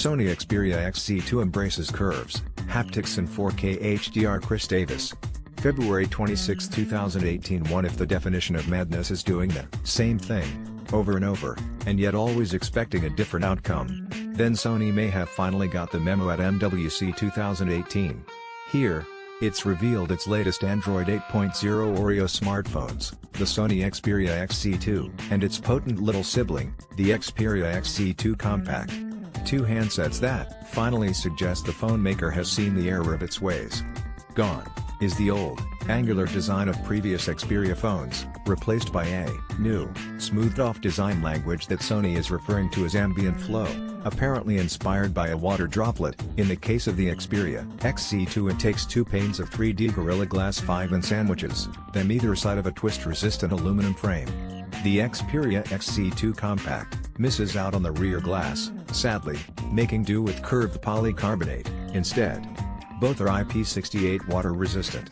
Sony Xperia XZ2 embraces curves, haptics and 4K HDR. Chris Davis. February 26, 2018. What if the definition of madness is doing the same thing over and over, and yet always expecting a different outcome? Then Sony may have finally got the memo at MWC 2018. Here, it's revealed its latest Android 8.0 Oreo smartphones, the Sony Xperia XZ2, and its potent little sibling, the Xperia XZ2 Compact. Two handsets that finally suggest the phone maker has seen the error of its ways. Gone is the old, angular design of previous Xperia phones, replaced by a new, smoothed-off design language that Sony is referring to as ambient flow, apparently inspired by a water droplet. In the case of the Xperia XZ2, it takes two panes of 3D Gorilla Glass 5 and sandwiches them either side of a twist-resistant aluminum frame. The Xperia XZ2 Compact misses out on the rear glass, sadly, making do with curved polycarbonate instead. Both are IP68 water resistant.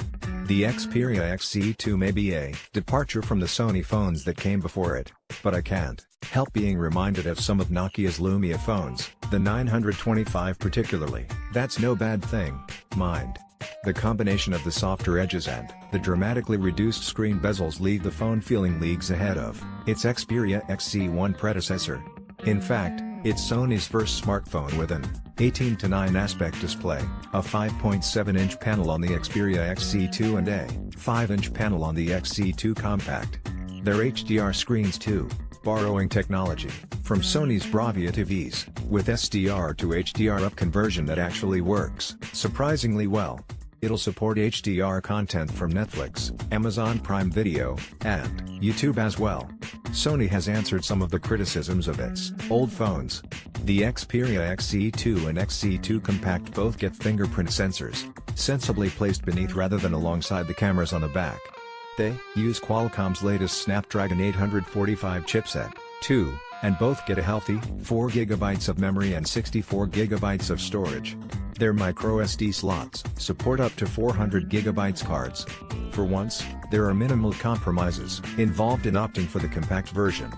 The Xperia XZ2 may be a departure from the Sony phones that came before it, but I can't help being reminded of some of Nokia's Lumia phones, the 925 particularly. That's no bad thing, mind. The combination of the softer edges and the dramatically reduced screen bezels leave the phone feeling leagues ahead of its Xperia XZ1 predecessor. In fact, it's Sony's first smartphone with an 18:9 aspect display, a 5.7-inch panel on the Xperia XZ2 and a 5-inch panel on the XZ2 Compact. They're HDR screens too, borrowing technology from Sony's Bravia TVs, with SDR to HDR up conversion that actually works surprisingly well. It'll support HDR content from Netflix, Amazon Prime Video, and YouTube as well. Sony has answered some of the criticisms of its old phones. The Xperia XZ2 and XZ2 Compact both get fingerprint sensors, sensibly placed beneath rather than alongside the cameras on the back. They use Qualcomm's latest Snapdragon 845 chipset, too, and both get a healthy 4GB of memory and 64GB of storage. Their microSD slots support up to 400GB cards. For once, there are minimal compromises involved in opting for the compact version.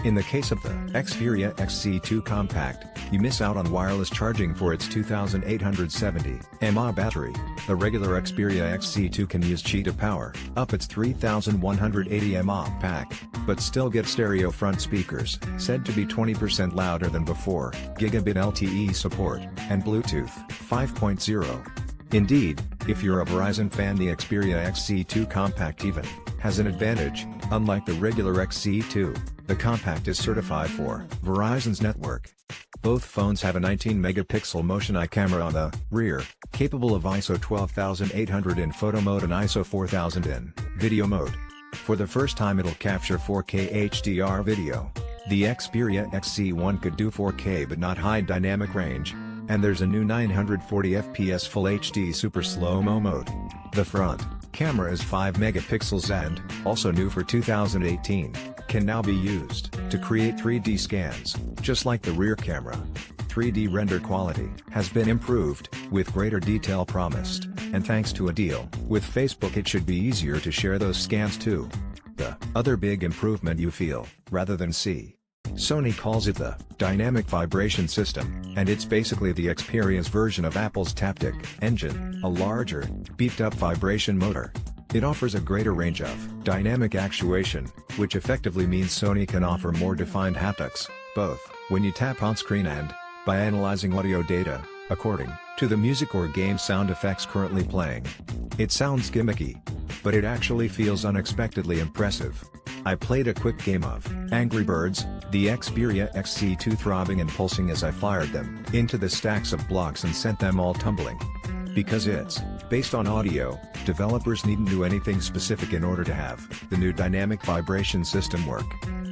In the case of the Xperia XZ2 Compact, you miss out on wireless charging for its 2870 mAh battery. The regular Xperia XZ2 can use Qi to power up its 3180 mAh pack, but still get stereo front speakers, said to be 20% louder than before, gigabit LTE support, and Bluetooth 5.0. Indeed, if you're a Verizon fan, the Xperia XZ2 Compact even has an advantage. Unlike the regular XZ2, the Compact is certified for Verizon's network. Both phones have a 19-megapixel motion eye camera on the rear, capable of ISO 12800 in photo mode and ISO 4000 in video mode. For the first time, it'll capture 4K HDR video. The Xperia XZ1 could do 4K but not high dynamic range, and there's a new 940 FPS Full HD Super Slow-Mo mode. The front camera is 5 megapixels and, also new for 2018, can now be used to create 3D scans, just like the rear camera. 3D render quality has been improved, with greater detail promised, and thanks to a deal with Facebook, it should be easier to share those scans too. The other big improvement you feel, rather than see. Sony calls it the Dynamic Vibration System, and it's basically the Xperia's version of Apple's Taptic Engine, a larger, beefed-up vibration motor. It offers a greater range of dynamic actuation, which effectively means Sony can offer more defined haptics, both when you tap on screen and by analyzing audio data, according to the music or game sound effects currently playing. It sounds gimmicky, but it actually feels unexpectedly impressive. I played a quick game of Angry Birds, the Xperia XZ2 throbbing and pulsing as I fired them into the stacks of blocks and sent them all tumbling. Because it's based on audio, developers needn't do anything specific in order to have the new dynamic vibration system work.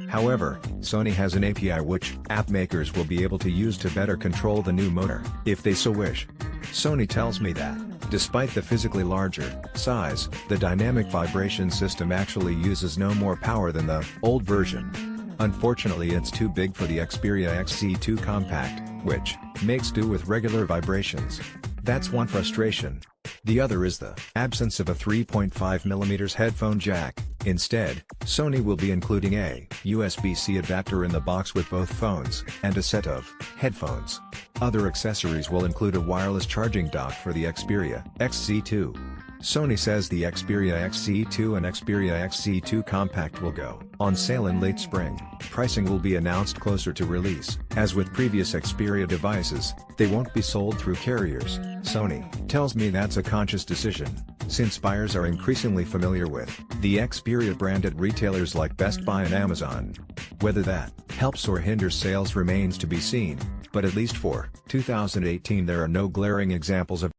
However, Sony has an API which app makers will be able to use to better control the new motor, if they so wish. Sony tells me that, despite the physically larger size, the dynamic vibration system actually uses no more power than the old version. Unfortunately, it's too big for the Xperia XZ2 Compact, which makes do with regular vibrations. That's one frustration. The other is the absence of a 3.5mm headphone jack. Instead, Sony will be including a USB-C adapter in the box with both phones, and a set of headphones. Other accessories will include a wireless charging dock for the Xperia XZ2. Sony says the Xperia XZ2 and Xperia XZ2 Compact will go on sale in late spring. Pricing will be announced closer to release. As with previous Xperia devices, they won't be sold through carriers. Sony tells me that's a conscious decision, since buyers are increasingly familiar with the Xperia brand at retailers like Best Buy and Amazon. Whether that helps or hinders sales remains to be seen, but at least for 2018 there are no glaring examples of